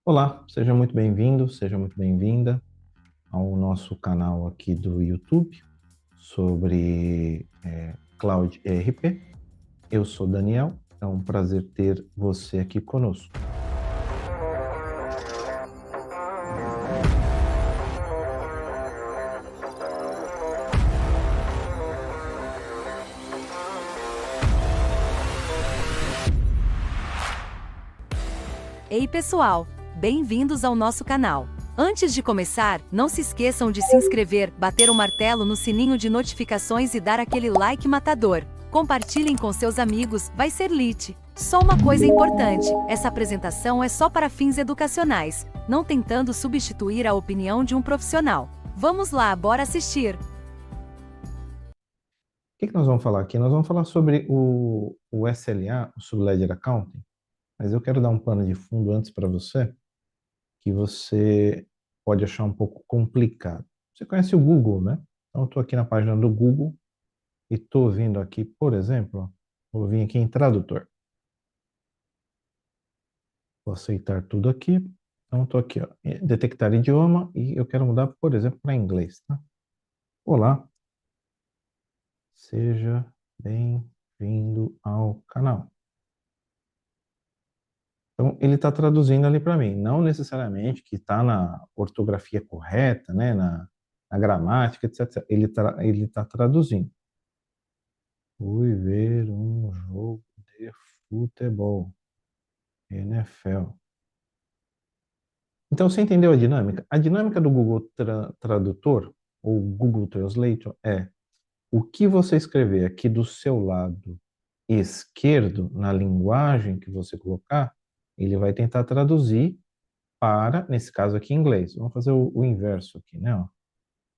Olá, seja muito bem-vindo, seja muito bem-vinda ao nosso canal aqui do YouTube sobre Cloud ERP. Eu sou Daniel, é um prazer ter você aqui conosco. Ei pessoal, bem-vindos ao nosso canal. Antes de começar, não se esqueçam de se inscrever, bater o martelo no sininho de notificações e dar aquele like matador. Compartilhem com seus amigos, vai ser lit. Só uma coisa importante, essa apresentação é só para fins educacionais, não tentando substituir a opinião de um profissional. Vamos lá, bora assistir! O que nós vamos falar aqui? Nós vamos falar sobre o SLA, o Subledger Accounting, mas eu quero dar um pano de fundo antes para você, que você pode achar um pouco complicado. Você conhece o Google, né? Então, eu estou aqui na página do Google e estou vindo aqui, por exemplo, vou vir aqui em tradutor. Vou aceitar tudo aqui. Então, estou aqui, ó, detectar idioma e eu quero mudar, por exemplo, para inglês, tá? Olá, seja bem-vindo ao canal. Então, ele está traduzindo ali para mim, não necessariamente que está na ortografia correta, né, na gramática, etc. Ele tá traduzindo. Fui ver um jogo de futebol, NFL. Então, você entendeu a dinâmica? A dinâmica do Google Tradutor, ou Google Translator, é o que você escrever aqui do seu lado esquerdo, na linguagem que você colocar, ele vai tentar traduzir para, nesse caso aqui, inglês. Vamos fazer o inverso aqui, né? Ó.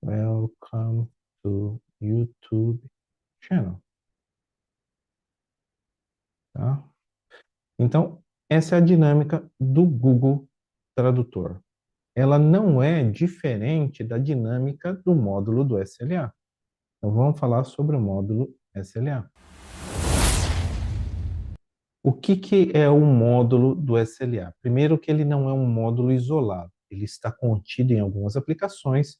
Welcome to YouTube channel. Tá? Então, essa é a dinâmica do Google Tradutor. Ela não é diferente da dinâmica do módulo do SLA. Então, vamos falar sobre o módulo SLA. O que é o módulo do SLA? Primeiro que ele não é um módulo isolado, ele está contido em algumas aplicações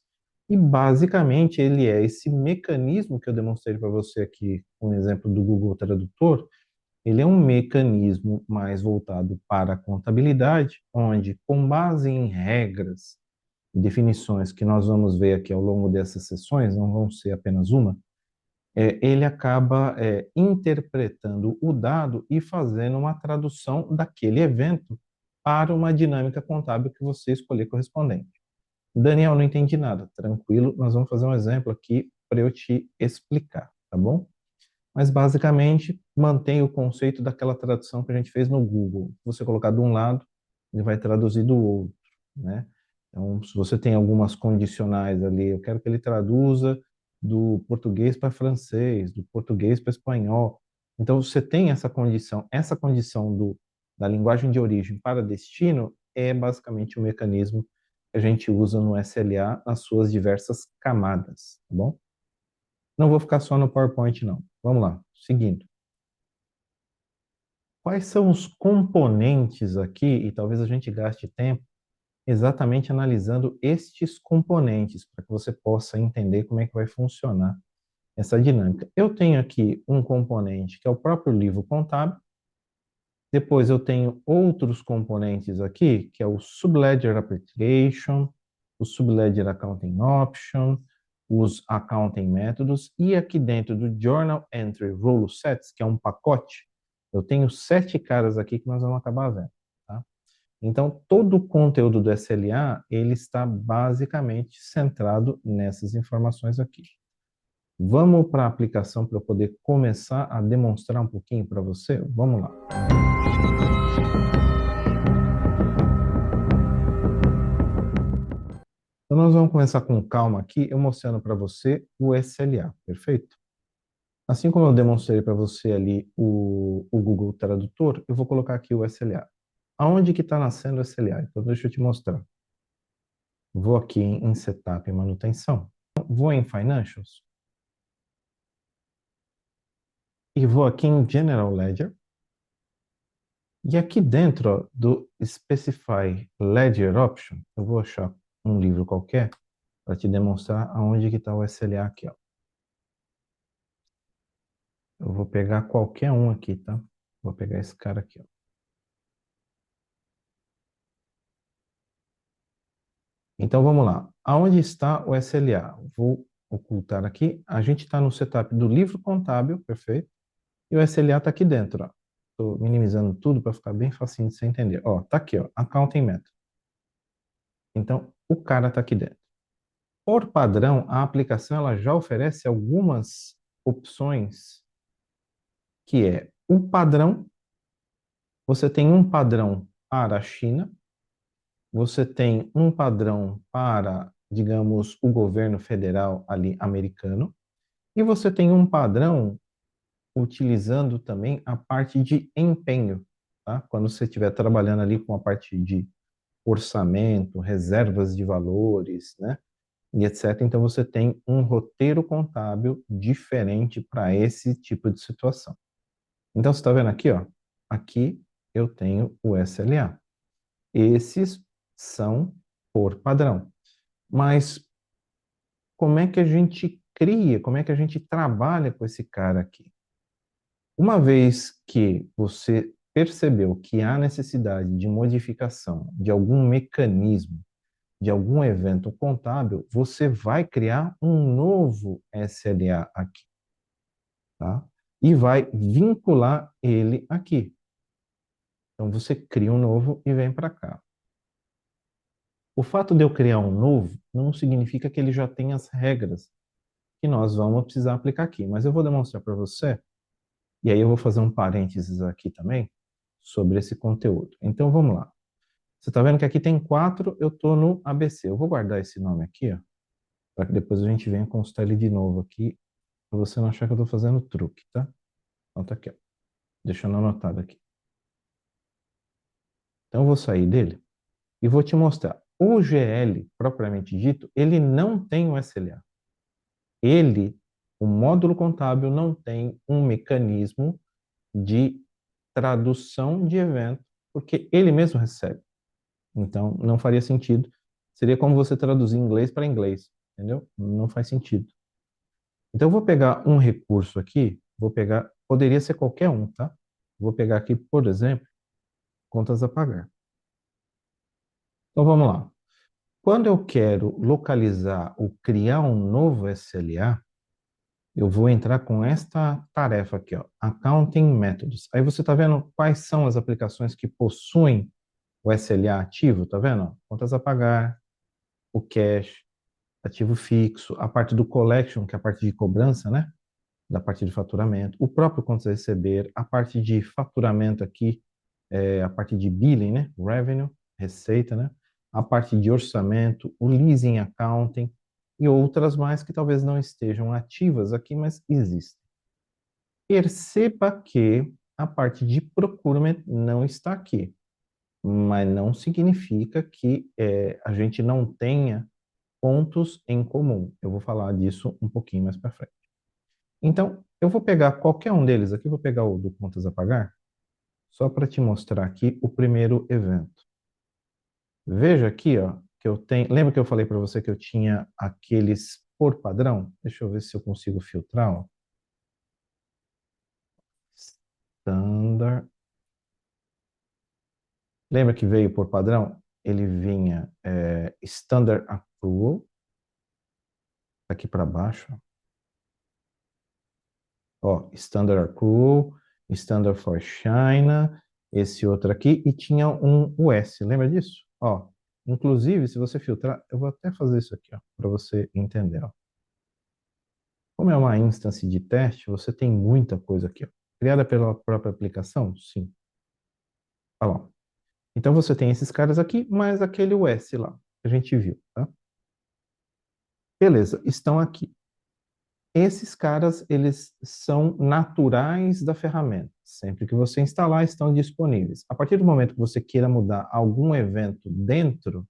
e basicamente ele é esse mecanismo que eu demonstrei para você aqui, um exemplo do Google Tradutor, ele é um mecanismo mais voltado para a contabilidade, onde com base em regras e definições que nós vamos ver aqui ao longo dessas sessões, não vão ser apenas uma, ele acaba interpretando o dado e fazendo uma tradução daquele evento para uma dinâmica contábil que você escolher correspondente. Daniel, não entendi nada. Tranquilo, nós vamos fazer um exemplo aqui para eu te explicar, tá bom? Mas basicamente mantém o conceito daquela tradução que a gente fez no Google. Se você colocar de um lado, ele vai traduzir do outro, né? Então, se você tem algumas condicionais ali, eu quero que ele traduza do português para francês, do português para espanhol. Então, você tem essa condição da linguagem de origem para destino é basicamente o mecanismo que a gente usa no SLA nas suas diversas camadas, tá bom? Não vou ficar só no PowerPoint, não. Vamos lá, seguindo. Quais são os componentes aqui, e talvez a gente gaste tempo exatamente analisando estes componentes, para que você possa entender como é que vai funcionar essa dinâmica. Eu tenho aqui um componente que é o próprio livro contábil, depois eu tenho outros componentes aqui, que é o Subledger Application, o Subledger Accounting Option, os Accounting Métodos, e aqui dentro do Journal Entry Rule Sets, que é um pacote, eu tenho 7 caras aqui que nós vamos acabar vendo. Tá? Então, todo o conteúdo do SLA, ele está basicamente centrado nessas informações aqui. Vamos para a aplicação para eu poder começar a demonstrar um pouquinho para você? Vamos lá. Então, nós vamos começar com calma aqui, eu mostrando para você o SLA, perfeito? Assim como eu demonstrei para você ali o Google Tradutor, eu vou colocar aqui o SLA. Aonde que está nascendo o SLA? Então, deixa eu te mostrar. Vou aqui em Setup e Manutenção. Vou em Financials. E vou aqui em General Ledger. E aqui dentro, ó, do Specify Ledger Option, eu vou achar um livro qualquer para te demonstrar aonde que está o SLA aqui, ó. Eu vou pegar qualquer um aqui, tá? Vou pegar esse cara aqui, ó. Então vamos lá. Aonde está o SLA? Vou ocultar aqui. A gente está no setup do livro contábil, perfeito? E o SLA está aqui dentro, ó. Estou minimizando tudo para ficar bem facinho de você entender. Ó, tá aqui, ó, Accounting Method. Então, o cara está aqui dentro. Por padrão, a aplicação ela já oferece algumas opções, que é o padrão. Você tem um padrão para a China, você tem um padrão para, digamos, o governo federal ali americano, e você tem um padrão utilizando também a parte de empenho, tá? Quando você estiver trabalhando ali com a parte de orçamento, reservas de valores, né? E etc. Então você tem um roteiro contábil diferente para esse tipo de situação. Então você está vendo aqui, ó? Aqui eu tenho o SLA. Esses são por padrão. Mas como é que a gente cria, como é que a gente trabalha com esse cara aqui? Uma vez que você percebeu que há necessidade de modificação de algum mecanismo, de algum evento contábil, você vai criar um novo SLA aqui, tá? E vai vincular ele aqui. Então você cria um novo e vem para cá. O fato de eu criar um novo não significa que ele já tem as regras que nós vamos precisar aplicar aqui, mas eu vou demonstrar para você, e aí eu vou fazer um parênteses aqui também sobre esse conteúdo. Então vamos lá. Você está vendo que aqui tem 4, eu estou no ABC. Eu vou guardar esse nome aqui, ó, para que depois a gente venha consultar ele de novo aqui, para você não achar que eu estou fazendo truque, tá? Então tá aqui, ó. Deixando anotado aqui. Então eu vou sair dele e vou te mostrar. O GL, propriamente dito, ele não tem o SLA. Ele, o módulo contábil, não tem um mecanismo de tradução de evento, porque ele mesmo recebe. Então, não faria sentido. Seria como você traduzir inglês para inglês, entendeu? Não faz sentido. Então, eu vou pegar um recurso aqui, vou pegar, poderia ser qualquer um, tá? Vou pegar aqui, por exemplo, contas a pagar. Então, vamos lá. Quando eu quero localizar ou criar um novo SLA, eu vou entrar com esta tarefa aqui, ó, Accounting Methods. Aí você está vendo quais são as aplicações que possuem o SLA ativo, tá vendo? Contas a pagar, o cash, ativo fixo, a parte do collection, que é a parte de cobrança, né? Da parte de faturamento, o próprio contas a receber, a parte de faturamento aqui, a parte de billing, né? Revenue, receita, né? A parte de orçamento, o leasing accounting e outras mais que talvez não estejam ativas aqui, mas existem. Perceba que a parte de procurement não está aqui, mas não significa que a gente não tenha pontos em comum. Eu vou falar disso um pouquinho mais para frente. Então, eu vou pegar qualquer um deles aqui, vou pegar o do contas a pagar, só para te mostrar aqui o primeiro evento. Veja aqui, ó, que eu tenho. Lembra que eu falei para você que eu tinha aqueles por padrão? Deixa eu ver se eu consigo filtrar, ó. Standard. Lembra que veio por padrão? Ele vinha Standard Accrual, aqui para baixo. Ó, Standard Accrual, Standard for China, esse outro aqui, e tinha um US, lembra disso? Ó, inclusive, se você filtrar, eu vou até fazer isso aqui, ó, para você entender, ó. Como é uma instance de teste, você tem muita coisa aqui, ó. Criada pela própria aplicação? Sim. Tá bom. Então você tem esses caras aqui, mais aquele US lá, que a gente viu, tá? Beleza, estão aqui. Esses caras, eles são naturais da ferramenta. Sempre que você instalar, estão disponíveis. A partir do momento que você queira mudar algum evento dentro,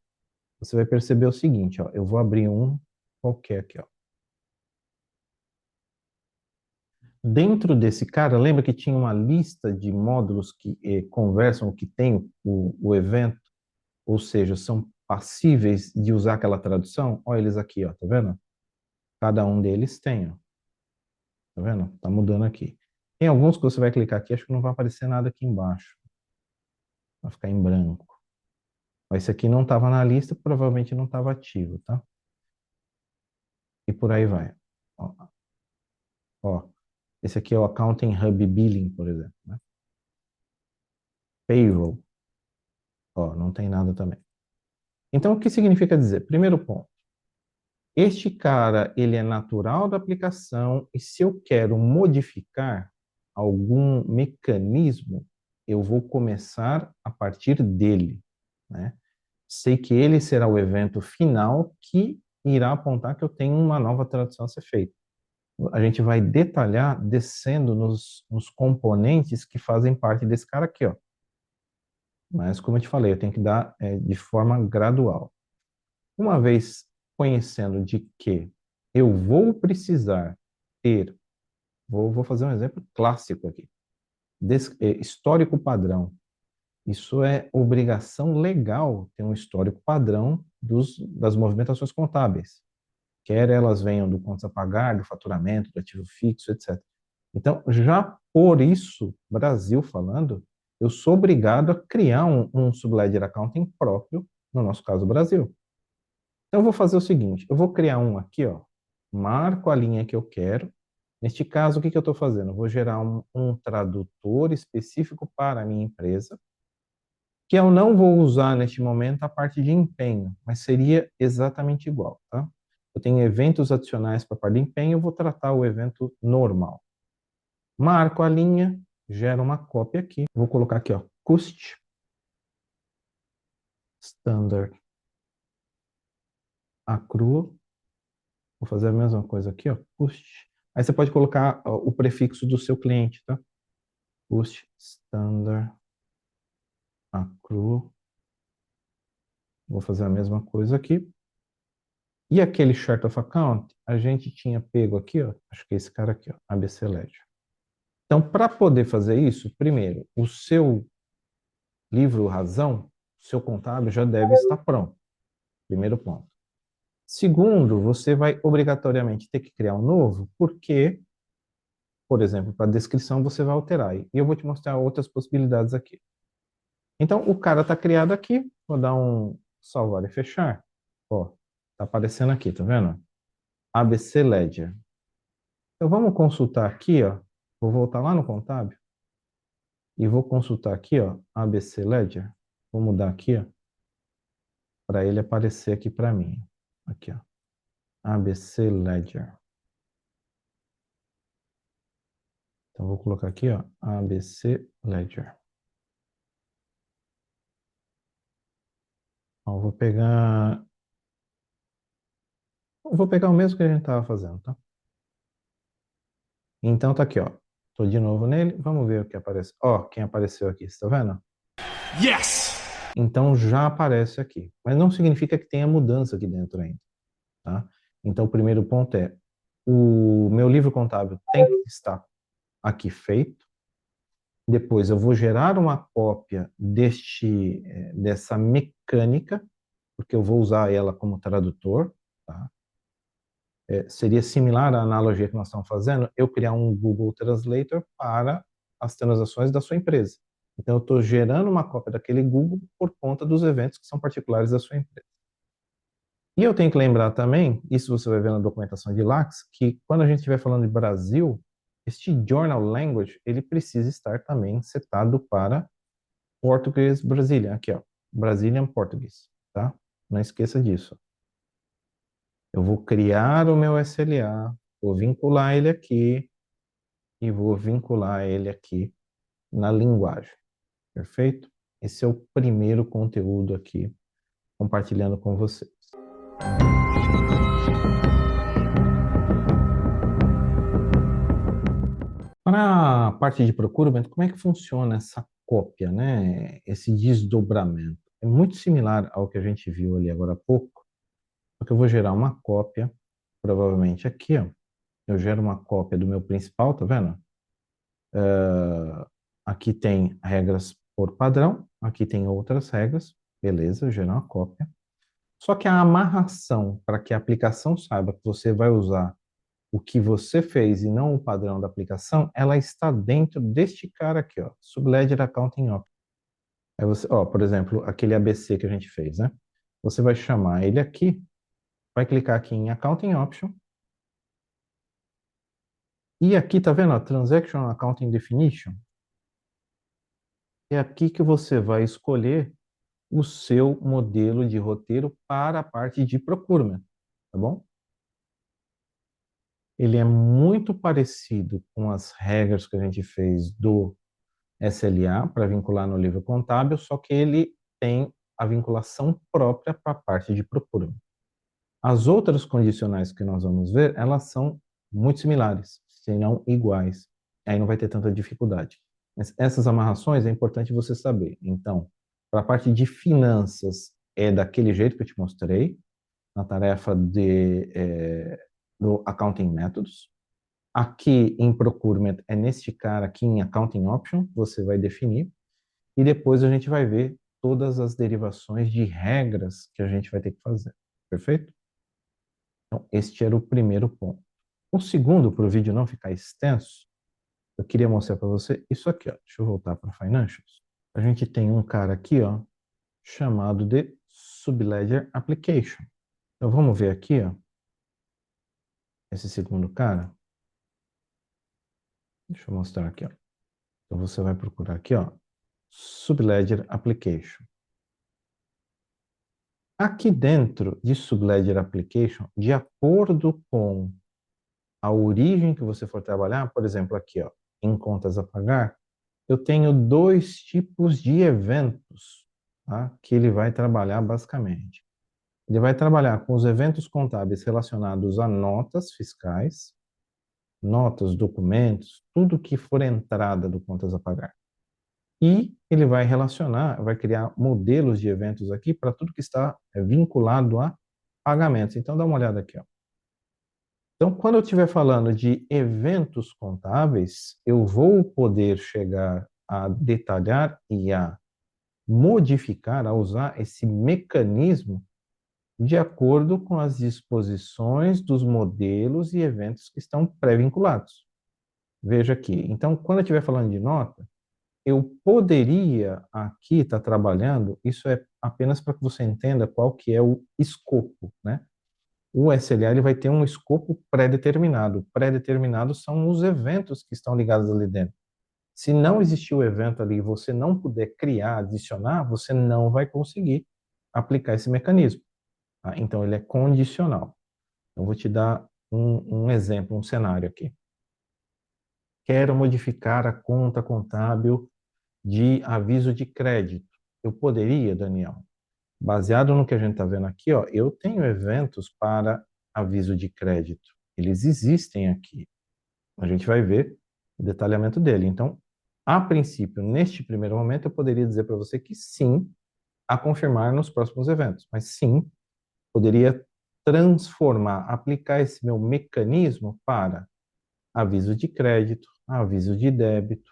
você vai perceber o seguinte, ó, eu vou abrir um qualquer aqui, ó. Dentro desse cara, lembra que tinha uma lista de módulos que conversam, que tem o evento, ou seja, são passíveis de usar aquela tradução? Olha eles aqui, ó, tá vendo? Cada um deles tem, ó. Tá vendo? Tá mudando aqui. Tem alguns que você vai clicar aqui, acho que não vai aparecer nada aqui embaixo. Vai ficar em branco. Mas esse aqui não estava na lista, provavelmente não estava ativo, tá? E por aí vai. Ó, ó, esse aqui é o Accounting Hub Billing, por exemplo, né? Payroll. Ó, não tem nada também. Então, o que significa dizer? Primeiro ponto. Este cara, ele é natural da aplicação e se eu quero modificar algum mecanismo, eu vou começar a partir dele, né? Sei que ele será o evento final que irá apontar que eu tenho uma nova tradução a ser feita. A gente vai detalhar descendo nos componentes que fazem parte desse cara aqui, ó. Mas, como eu te falei, eu tenho que dar de forma gradual. Uma vez conhecendo de que eu vou precisar ter, vou fazer um exemplo clássico aqui, histórico padrão. Isso é obrigação legal ter um histórico padrão das movimentações contábeis, quer elas venham do contas a pagar, do faturamento, do ativo fixo, etc. Então, já por isso, Brasil falando, eu sou obrigado a criar um subledger accounting próprio, no nosso caso, Brasil. Então, eu vou fazer o seguinte, eu vou criar um aqui, ó, marco a linha que eu quero. Neste caso, o que eu estou fazendo? Eu vou gerar um tradutor específico para a minha empresa, que eu não vou usar neste momento a parte de empenho, mas seria exatamente igual, tá? Eu tenho eventos adicionais para a parte de empenho, eu vou tratar o evento normal. Marco a linha, gero uma cópia aqui. Vou colocar aqui, ó, Cust Standard Accrual. Vou fazer a mesma coisa aqui, ó, Cust. Aí você pode colocar ó, o prefixo do seu cliente, tá? Cust Standard Accrual. Vou fazer a mesma coisa aqui. E aquele chart of account, a gente tinha pego aqui, ó, acho que é esse cara aqui, ó, ABC Ledger. Então, para poder fazer isso, primeiro, o seu livro razão, o seu contábil já deve estar pronto. Primeiro ponto. Segundo, você vai obrigatoriamente ter que criar um novo, porque, por exemplo, para a descrição você vai alterar. E eu vou te mostrar outras possibilidades aqui. Então, o cara está criado aqui, vou dar um salvar e fechar. Ó, tá aparecendo aqui, tá vendo? ABC Ledger. Então, vamos consultar aqui, ó. Vou voltar lá no contábil e vou consultar aqui, ó, ABC Ledger. Vou mudar aqui, ó, para ele aparecer aqui para mim. Aqui, ó. ABC Ledger. Então, vou colocar aqui, ó, ABC Ledger. Ó, vou pegar o mesmo que a gente estava fazendo, tá? Então, tá aqui, ó. Tô de novo nele. Vamos ver o que aparece. Ó, quem apareceu aqui, você tá vendo? Yes! Então, já aparece aqui. Mas não significa que tenha mudança aqui dentro ainda, tá? Então, o primeiro ponto é, o meu livro contábil tem que estar aqui feito. Depois, eu vou gerar uma cópia dessa mecânica, porque eu vou usar ela como tradutor, tá? Seria similar à analogia que nós estamos fazendo, eu criar um Google Translator para as transações da sua empresa. Então, eu estou gerando uma cópia daquele Google por conta dos eventos que são particulares da sua empresa. E eu tenho que lembrar também, isso você vai ver na documentação de LAX, que quando a gente estiver falando de Brasil, este Journal Language, ele precisa estar também setado para Português Brazilian. Aqui, ó, Brazilian Portuguese, tá? Não esqueça disso. Eu vou criar o meu SLA, vou vincular ele aqui e vou vincular ele aqui na linguagem. Perfeito? Esse é o primeiro conteúdo aqui, compartilhando com vocês. Para a parte de procurement, como é que funciona essa cópia, né? Esse desdobramento? É muito similar ao que a gente viu ali agora há pouco, só que eu vou gerar uma cópia, provavelmente aqui, ó, eu gero uma cópia do meu principal, tá vendo? Aqui tem regras por padrão, aqui tem outras regras, beleza, eu gero uma cópia. Só que a amarração para que a aplicação saiba que você vai usar o que você fez e não o padrão da aplicação, ela está dentro deste cara aqui, ó, Subledger Accounting Option. Aí você, ó, por exemplo, aquele ABC que a gente fez, né? Você vai chamar ele aqui, vai clicar aqui em Accounting Option, e aqui, tá vendo, ó, Transaction Accounting Definition? É aqui que você vai escolher o seu modelo de roteiro para a parte de procurement, tá bom? Ele é muito parecido com as regras que a gente fez do SLA para vincular no livro contábil, só que ele tem a vinculação própria para a parte de procurement. As outras condicionais que nós vamos ver, elas são muito similares, se não iguais. Aí não vai ter tanta dificuldade. Mas essas amarrações é importante você saber. Então, para a parte de finanças, é daquele jeito que eu te mostrei, na tarefa do Accounting Methods. Aqui em Procurement, é neste cara aqui em Accounting Option, você vai definir. E depois a gente vai ver todas as derivações de regras que a gente vai ter que fazer. Perfeito? Então, este era o primeiro ponto. O segundo, para o vídeo não ficar extenso, eu queria mostrar para você isso aqui, ó. Deixa eu voltar para Financials. A gente tem um cara aqui, ó, chamado de Subledger Application. Então, vamos ver aqui, ó, esse segundo cara. Deixa eu mostrar aqui, ó. Então, você vai procurar aqui, ó, Subledger Application. Aqui dentro de Subledger Application, de acordo com a origem que você for trabalhar, por exemplo, aqui, ó, em contas a pagar, eu tenho dois tipos de eventos, tá, que ele vai trabalhar basicamente. Ele vai trabalhar com os eventos contábeis relacionados a notas fiscais, notas, documentos, tudo que for entrada do contas a pagar. E ele vai relacionar, vai criar modelos de eventos aqui para tudo que está vinculado a pagamentos. Então, dá uma olhada aqui, ó. Então, quando eu estiver falando de eventos contábeis, eu vou poder chegar a detalhar e a modificar, a usar esse mecanismo de acordo com as disposições dos modelos e eventos que estão pré-vinculados. Veja aqui. Então, quando eu estiver falando de nota, eu poderia aqui estar trabalhando, isso é apenas para que você entenda qual que é o escopo, né? O SLA ele vai ter um escopo pré-determinado. Pré-determinado são os eventos que estão ligados ali dentro. Se não existir o evento ali e você não puder criar, adicionar, você não vai conseguir aplicar esse mecanismo. Tá? Então, ele é condicional. Eu vou te dar um exemplo, um cenário aqui. Quero modificar a conta contábil de aviso de crédito. Eu poderia, Daniel? Baseado no que a gente está vendo aqui, ó, eu tenho eventos para aviso de crédito. Eles existem aqui. A gente vai ver o detalhamento dele. Então, a princípio, neste primeiro momento, eu poderia dizer para você que sim, a confirmar nos próximos eventos. Mas sim, poderia transformar, aplicar esse meu mecanismo para aviso de crédito, aviso de débito,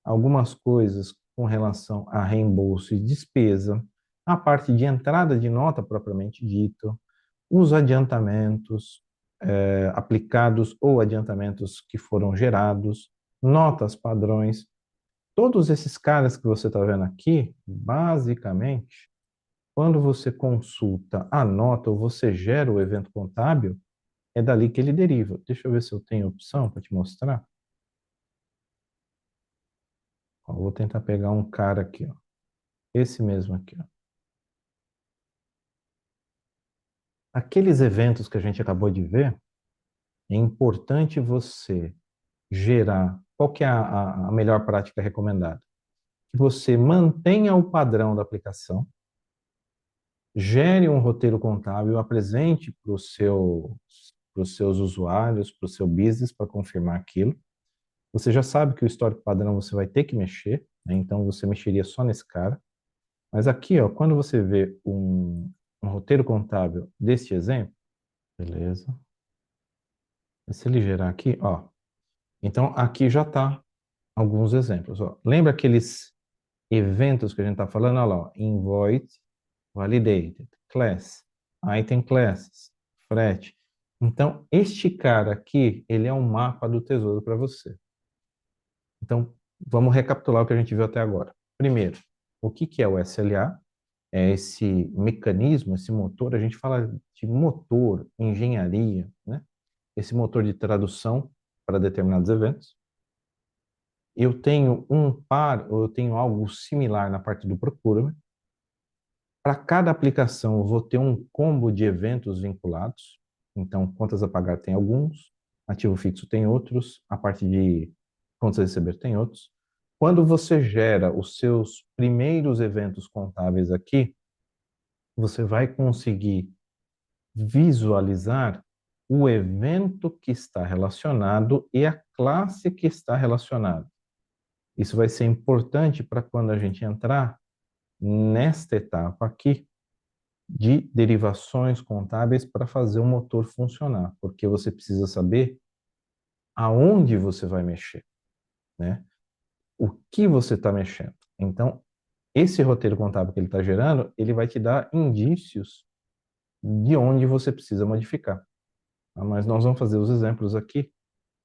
algumas coisas com relação a reembolso e despesa, a parte de entrada de nota propriamente dito, os adiantamentos aplicados ou adiantamentos que foram gerados, notas padrões, todos esses caras que você está vendo aqui, basicamente, quando você consulta a nota ou você gera o evento contábil, é dali que ele deriva. Deixa eu ver se eu tenho opção para te mostrar. Ó, vou tentar pegar um cara aqui, ó. Esse mesmo aqui, ó. Aqueles eventos que a gente acabou de ver, é importante você gerar. Qual que é a melhor prática recomendada? Que você mantenha o padrão da aplicação, gere um roteiro contábil, apresente para os seus usuários, para o seu business, para confirmar aquilo. Você já sabe que o histórico padrão você vai ter que mexer, né? Então você mexeria só nesse cara. Mas aqui, ó, quando você vê um roteiro contábil deste exemplo, beleza? Se ele gerar aqui, ó. Então, aqui já está alguns exemplos. Ó. Lembra aqueles eventos que a gente está falando? Olha lá, ó. Invoice, validated, class, item classes, frete. Então, este cara aqui, ele é um mapa do tesouro para você. Então, vamos recapitular o que a gente viu até agora. Primeiro, o que é o SLA? É esse mecanismo, esse motor, a gente fala de motor, engenharia, né? Esse motor de tradução para determinados eventos. Eu tenho eu tenho algo similar na parte do procurement. Para cada aplicação, eu vou ter um combo de eventos vinculados. Então, contas a pagar tem alguns, ativo fixo tem outros, a parte de contas a receber tem outros. Quando você gera os seus primeiros eventos contábeis aqui, você vai conseguir visualizar o evento que está relacionado e a classe que está relacionada. Isso vai ser importante para quando a gente entrar nesta etapa aqui de derivações contábeis para fazer o motor funcionar, porque você precisa saber aonde você vai mexer, né? O que você está mexendo. Então, esse roteiro contábil que ele está gerando, ele vai te dar indícios de onde você precisa modificar. Tá? Mas nós vamos fazer os exemplos aqui,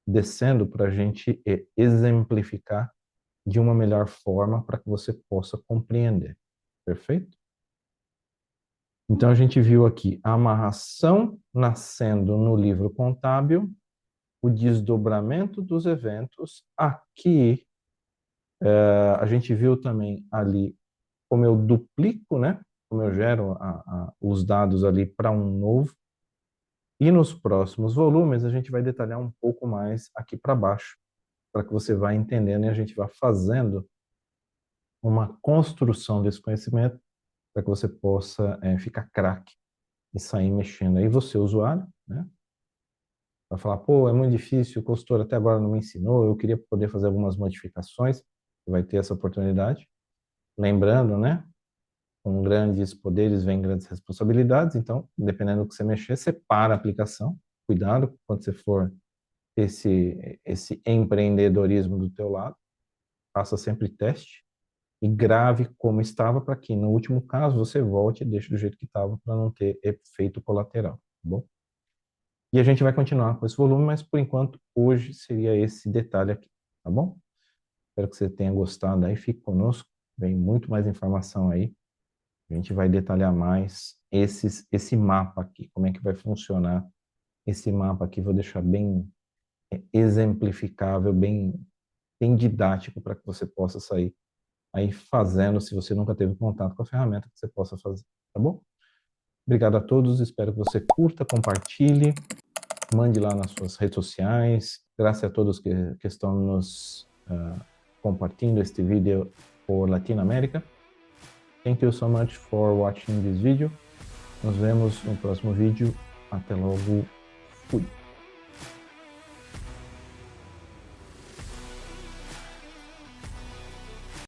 descendo para a gente exemplificar de uma melhor forma para que você possa compreender. Perfeito? Então, a gente viu aqui a amarração nascendo no livro contábil, o desdobramento dos eventos. Aqui, a gente viu também ali como eu duplico, né? Como eu gero os dados ali para um novo. E nos próximos volumes, a gente vai detalhar um pouco mais aqui para baixo, para que você vá entendendo e a gente vá fazendo uma construção desse conhecimento para que você possa ficar craque e sair mexendo. Aí você, usuário, né? Vai falar, pô, é muito difícil, o consultor até agora não me ensinou, eu queria poder fazer algumas modificações, você vai ter essa oportunidade. Lembrando, né? Com grandes poderes vem grandes responsabilidades, então, dependendo do que você mexer, separa a aplicação. Cuidado quando você for esse empreendedorismo do teu lado. Faça sempre teste e grave como estava para que, no último caso, você volte e deixe do jeito que estava para não ter efeito colateral, tá bom? E a gente vai continuar com esse volume, mas por enquanto, hoje seria esse detalhe aqui, tá bom? Espero que você tenha gostado aí, fique conosco, vem muito mais informação aí. A gente vai detalhar mais esse mapa aqui, como é que vai funcionar esse mapa aqui. Vou deixar bem exemplificável, bem didático para que você possa sair aí fazendo, se você nunca teve contato com a ferramenta, que você possa fazer, tá bom? Obrigado a todos, espero que você curta, compartilhe, mande lá nas suas redes sociais. Graças a todos que estão nos compartilhando este vídeo por Latinoamérica. Thank you so much for watching this video. Nos vemos no próximo vídeo. Até logo. Fui.